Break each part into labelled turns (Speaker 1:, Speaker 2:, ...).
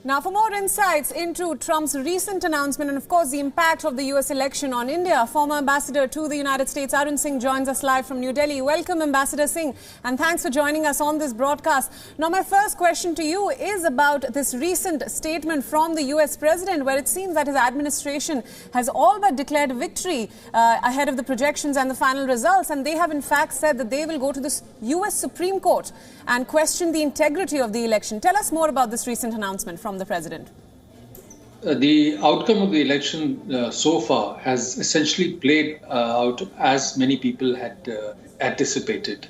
Speaker 1: Now, for more insights into Trump's recent announcement and, of course, the impact of the U.S. election on India, former Ambassador to the United States Arun Singh joins us live from New Delhi. Welcome, Ambassador Singh, and thanks for joining us on this broadcast. Now, my first question to you is about this recent statement from the U.S. President, where it seems that his administration has all but declared victory ahead of the projections and the final results, and they have, in fact, said that they will go to the U.S. Supreme Court and question the integrity of the election. Tell us more about this recent announcement from the President.
Speaker 2: The outcome of the election so far has essentially played out as many people had anticipated.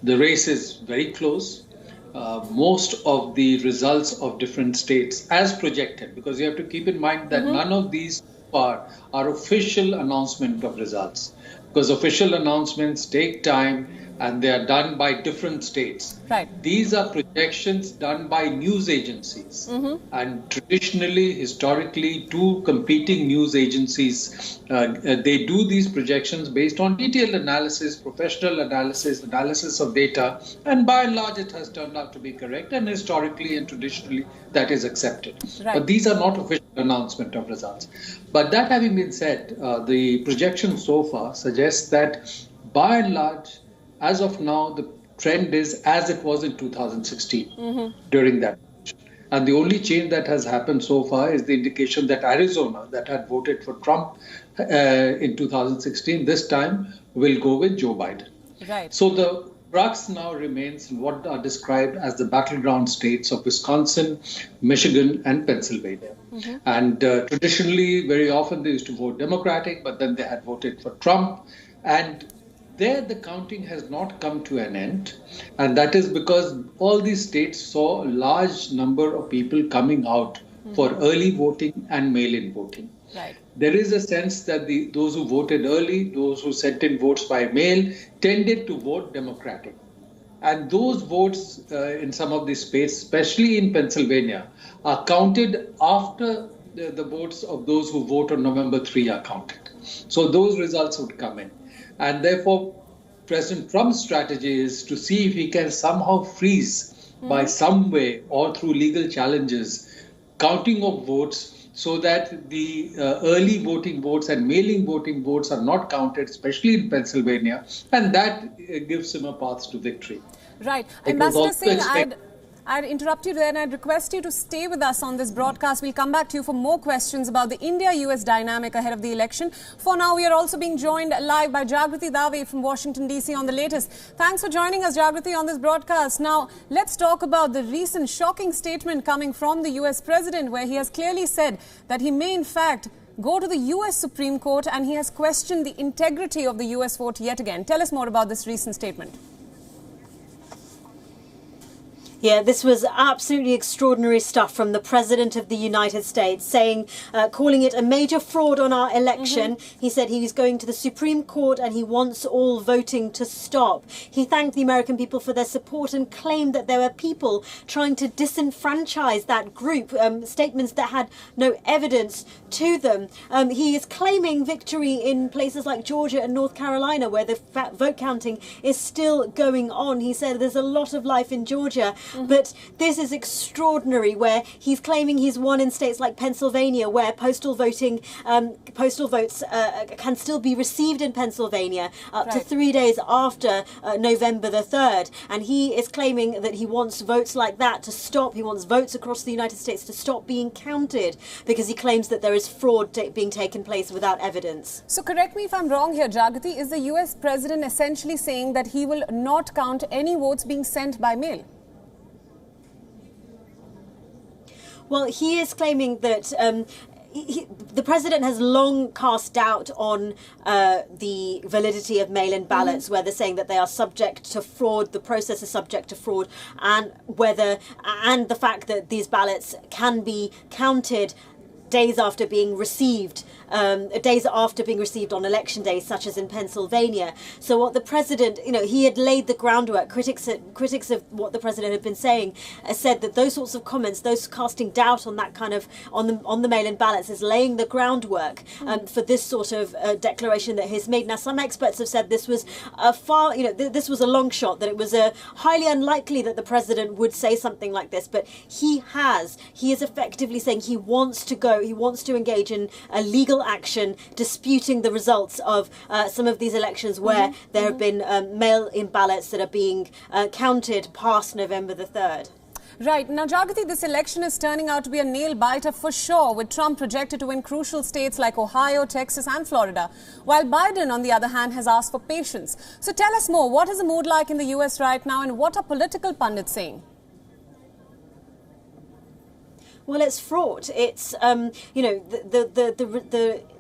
Speaker 2: The race is very close. Most of the results of different states as projected, because you have to keep in mind that none of these are official announcement of results, because official announcements take time and they are done by different states.
Speaker 1: Right.
Speaker 2: These are projections done by news agencies. And traditionally, historically, two competing news agencies, they do these projections based on detailed analysis, professional analysis of data, and by and large it has turned out to be correct, and historically and traditionally that is accepted.
Speaker 1: Right.
Speaker 2: But these are not official announcement of results. But that having been said, the projection so far suggests that by and large, as of now, the trend is as it was in 2016 during that. And the only change that has happened so far is the indication that Arizona, that had voted for Trump in 2016, this time will go with Joe Biden.
Speaker 1: Right.
Speaker 2: So the crux now remains in what are described as the battleground states of Wisconsin, Michigan, and Pennsylvania. And traditionally, very often they used to vote Democratic, but then they had voted for Trump. And there, the counting has not come to an end, and that is because all these states saw a large number of people coming out for early voting and mail-in voting.
Speaker 1: Right.
Speaker 2: There is a sense that those who voted early, those who sent in votes by mail, tended to vote Democratic. And those votes in some of these states, especially in Pennsylvania, are counted after the votes of those who vote on November 3 are counted. So those results would come in. And therefore, President Trump's strategy is to see if he can somehow freeze by some way or through legal challenges counting of votes so that the early voting votes and mailing voting votes are not counted, especially in Pennsylvania. And that gives him a path to victory.
Speaker 1: Right. Ambassador Singh, I'd interrupt you there and I'd request you to stay with us on this broadcast. We'll come back to you for more questions about the India-U.S. dynamic ahead of the election. For now, we are also being joined live by Jagriti Dave from Washington, D.C. on the latest. Thanks for joining us, Jagriti, on this broadcast. Now, let's talk about the recent shocking statement coming from the U.S. President, where he has clearly said that he may, in fact, go to the U.S. Supreme Court, and he has questioned the integrity of the U.S. vote yet again. Tell us more about this recent statement.
Speaker 3: Yeah, this was absolutely extraordinary stuff from the President of the United States, saying, calling it a major fraud on our election. He said he was going to the Supreme Court and he wants all voting to stop. He thanked the American people for their support and claimed that there were people trying to disenfranchise that group, statements that had no evidence to them. He is claiming victory in places like Georgia and North Carolina, where the vote counting is still going on. He said there's a lot of life in Georgia. But this is extraordinary, where he's claiming he's won in states like Pennsylvania, where postal votes can still be received in Pennsylvania up to 3 days after November the 3rd. And he is claiming that he wants votes like that to stop. He wants votes across the United States to stop being counted, because he claims that there is fraud being taken place without evidence.
Speaker 1: So correct me if I'm wrong here, Jagriti. Is the U.S. President essentially saying that he will not count any votes being sent by mail?
Speaker 3: Well, he is claiming that the President has long cast doubt on the validity of mail-in ballots, where they're saying that they are subject to fraud, the process is subject to fraud, and the fact that these ballots can be counted days after being received on election day, such as in Pennsylvania. So what the president, he had laid the groundwork. Critics of what the president had been saying said that those sorts of comments, those casting doubt on that kind of on the mail-in ballots, is laying the groundwork for this sort of declaration that he's made. Now, some experts have said this was this was a long shot, that it was highly unlikely that the president would say something like this, but he is effectively saying he wants to engage in a legal action disputing the results of some of these elections where there have been mail-in ballots that are being counted past November the 3rd.
Speaker 1: Right. Now, Jagati, this election is turning out to be a nail-biter for sure, with Trump projected to win crucial states like Ohio, Texas and Florida, while Biden, on the other hand, has asked for patience. So tell us more. What is the mood like in the US right now, and what are political pundits saying?
Speaker 3: Well, it's fraught. It's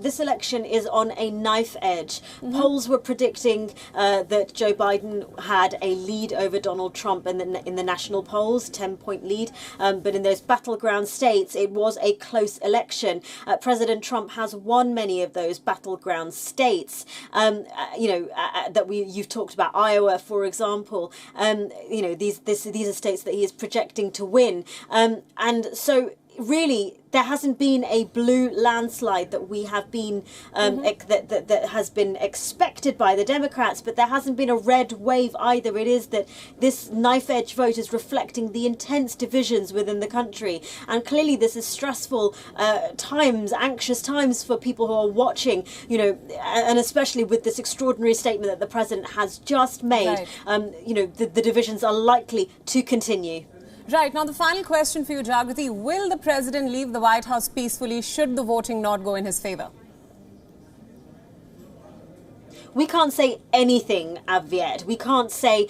Speaker 3: this election is on a knife edge. Polls were predicting that Joe Biden had a lead over Donald Trump in the national polls, 10-point lead. But in those battleground states, it was a close election. President Trump has won many of those battleground states. You've talked about Iowa, for example. These are states that he is projecting to win, and so really, there hasn't been a blue landslide that we have been that has been expected by the Democrats, but there hasn't been a red wave either. It is that this knife-edge vote is reflecting the intense divisions within the country, and clearly this is stressful times, anxious times for people who are watching. And especially with this extraordinary statement that the president has just made. Right. The divisions are likely to continue.
Speaker 1: Right. Now, the final question for you, Jagati. Will the president leave the White House peacefully should the voting not go in his favour?
Speaker 3: We can't say anything yet. We can't say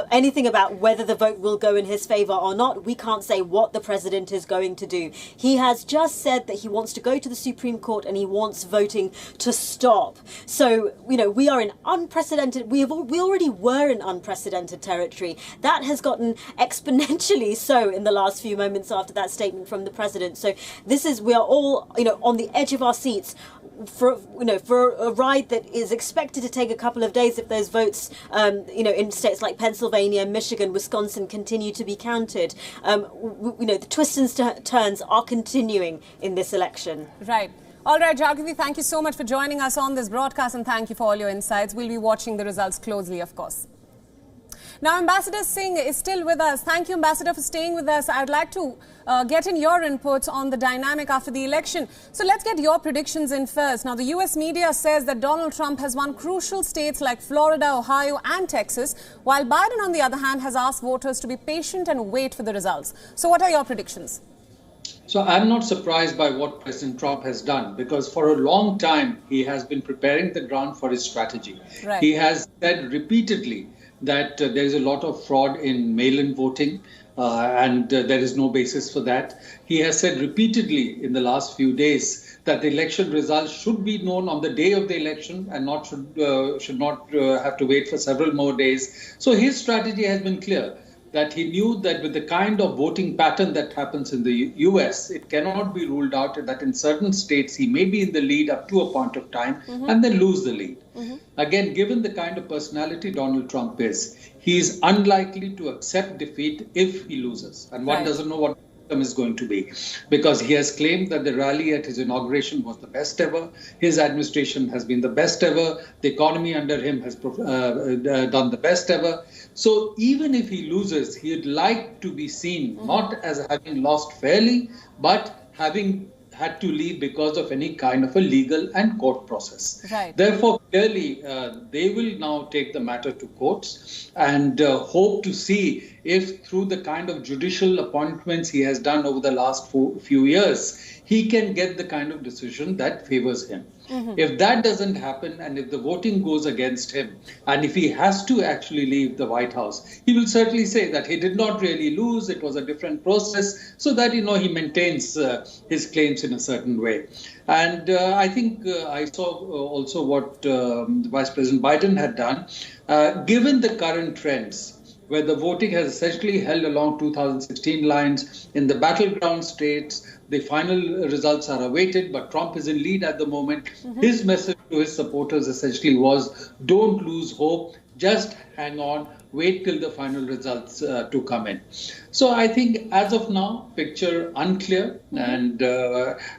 Speaker 3: anything about whether the vote will go in his favour or not. We can't say what the president is going to do. He has just said that he wants to go to the Supreme Court and he wants voting to stop. So, we are in unprecedented, we already were in unprecedented territory. That has gotten exponentially so in the last few moments after that statement from the president. So we are all, on the edge of our seats for a ride that is expected to take a couple of days if those votes, in states like Pennsylvania, Michigan, Wisconsin continue to be counted. The twists and turns are continuing in this election.
Speaker 1: Right. All right, Jagati, thank you so much for joining us on this broadcast, and thank you for all your insights. We'll be watching the results closely, of course. Now, Ambassador Singh is still with us. Thank you, Ambassador, for staying with us. I'd like to get in your inputs on the dynamic after the election. So let's get your predictions in first. Now, the US media says that Donald Trump has won crucial states like Florida, Ohio and Texas, while Biden, on the other hand, has asked voters to be patient and wait for the results. So what are your predictions?
Speaker 2: So I'm not surprised by what President Trump has done, because for a long time he has been preparing the ground for his strategy. Right. He has said repeatedly that there is a lot of fraud in mail-in voting and there is no basis for that. He has said repeatedly in the last few days that the election results should be known on the day of the election and should not have to wait for several more days. So his strategy has been clear, that he knew that with the kind of voting pattern that happens in the US, it cannot be ruled out that in certain states he may be in the lead up to a point of time and then lose the lead. Again, given the kind of personality Donald Trump is, he is unlikely to accept defeat if he loses. And one doesn't know what is going to be, because he has claimed that the rally at his inauguration was the best ever. His administration has been the best ever. The economy under him has done the best ever. So even if he loses, he'd like to be seen not as having lost fairly, but having had to leave because of any kind of a legal and court process. Right. Therefore, clearly, they will now take the matter to courts and hope to see if through the kind of judicial appointments he has done over the last few years, he can get the kind of decision that favors him. If that doesn't happen, and if the voting goes against him, and if he has to actually leave the White House, he will certainly say that he did not really lose, it was a different process, so that, he maintains his claims in a certain way. And I think I saw also what Vice President Biden had done. Given the current trends, where the voting has essentially held along 2016 lines. In the battleground states, the final results are awaited, but Trump is in lead at the moment. His message to his supporters essentially was, don't lose hope, just hang on, wait till the final results to come in. So I think as of now, picture unclear. And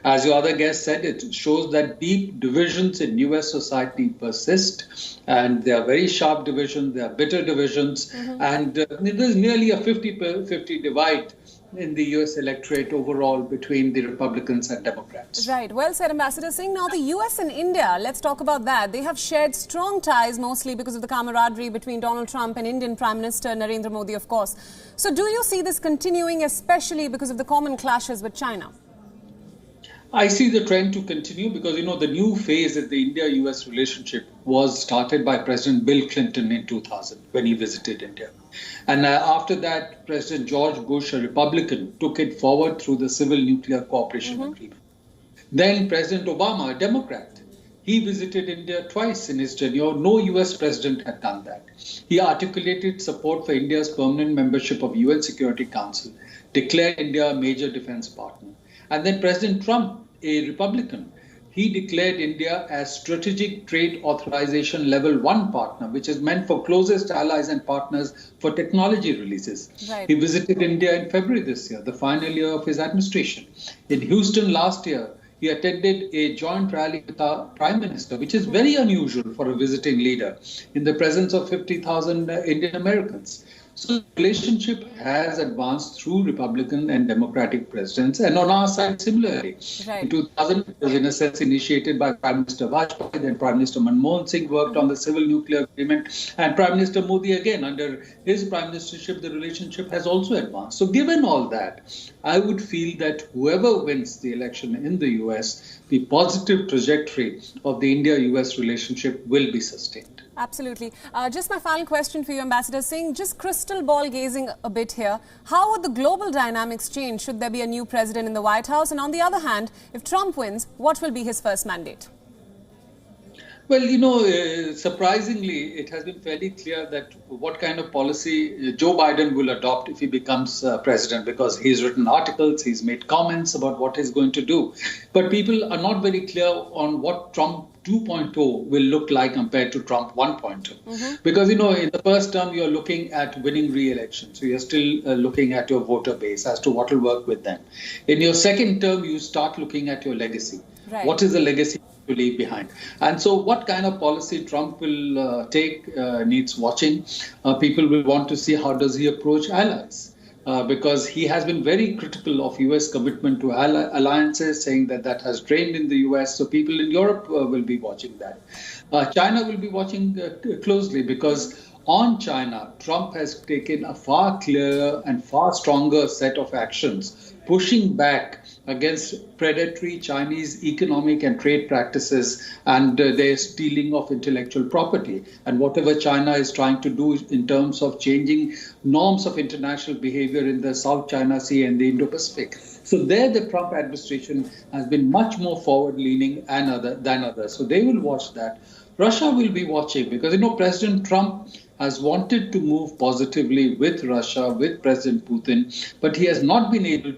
Speaker 2: as your other guest said, it shows that deep divisions in US society persist. And they are very sharp divisions, they are bitter divisions. And there's nearly a 50-50 divide in the US electorate overall between the Republicans and Democrats.
Speaker 1: Right. Well said, Ambassador Singh. Now, the US and India, let's talk about that. They have shared strong ties, mostly because of the camaraderie between Donald Trump and Indian Prime Minister Narendra Modi, of course. So do you see this continuing, especially because of the common clashes with China?
Speaker 2: I see the trend to continue because, the new phase in the India-U.S. relationship was started by President Bill Clinton in 2000 when he visited India. And after that, President George Bush, a Republican, took it forward through the Civil Nuclear Cooperation Agreement. Then President Obama, a Democrat, he visited India twice in his tenure. No U.S. president had done that. He articulated support for India's permanent membership of UN Security Council, declared India a major defense partner. And then President Trump, a Republican, he declared India as strategic trade authorization level 1 partner, which is meant for closest allies and partners for technology releases.
Speaker 1: Right.
Speaker 2: He visited India in February this year, the final year of his administration. In Houston last year, he attended a joint rally with our Prime Minister, which is very unusual for a visiting leader, in the presence of 50,000 Indian Americans. So the relationship has advanced through Republican and Democratic presidents, and on our side similarly.
Speaker 1: Right.
Speaker 2: In 2000, it was in a sense initiated by Prime Minister Vajpayee, then Prime Minister Manmohan Singh worked on the Civil Nuclear Agreement, and Prime Minister Modi again, under his prime ministership, the relationship has also advanced. So given all that, I would feel that whoever wins the election in the US, the positive trajectory of the India-US relationship will be sustained.
Speaker 1: Absolutely. Just my final question for you, Ambassador Singh, just crystal ball gazing a bit here. How would the global dynamics change should there be a new president in the White House? And on the other hand, if Trump wins, what will be his first mandate?
Speaker 2: Well, surprisingly, it has been fairly clear that what kind of policy Joe Biden will adopt if he becomes president, because he's written articles, he's made comments about what he's going to do. But people are not very clear on what Trump 2.0 will look like compared to Trump 1.0. Because, in the first term, you're looking at winning re-election. So you're still looking at your voter base as to what will work with them. In your second term, you start looking at your legacy.
Speaker 1: Right.
Speaker 2: What is the legacy to leave behind? And so what kind of policy Trump will take needs watching. People will want to see how does he approach allies. Because he has been very critical of U.S. commitment to alliances, saying that that has drained in the U.S. So people in Europe will be watching that. China will be watching closely because on China, Trump has taken a far clearer and far stronger set of actions, pushing back against predatory Chinese economic and trade practices and their stealing of intellectual property, and whatever China is trying to do in terms of changing norms of international behavior in the South China Sea and the Indo-Pacific. So there the Trump administration has been much more forward-leaning than others. So they will watch that. Russia will be watching because, President Trump has wanted to move positively with Russia, with President Putin, but he has not been able to.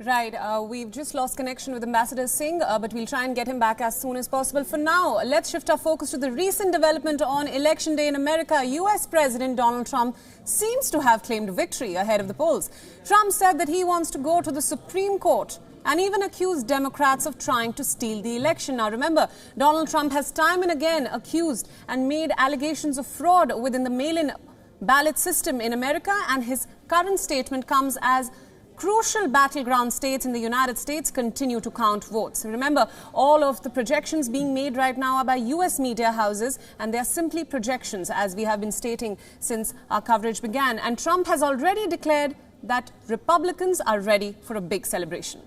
Speaker 1: Right. We've just lost connection with Ambassador Singh, but we'll try and get him back as soon as possible. For now, let's shift our focus to the recent development on Election Day in America. U.S. President Donald Trump seems to have claimed victory ahead of the polls. Trump said that he wants to go to the Supreme Court and even accused Democrats of trying to steal the election. Now, remember, Donald Trump has time and again accused and made allegations of fraud within the mail-in ballot system in America, and his current statement comes as crucial battleground states in the United States continue to count votes. Remember, all of the projections being made right now are by US media houses, and they are simply projections, as we have been stating since our coverage began. And Trump has already declared that Republicans are ready for a big celebration.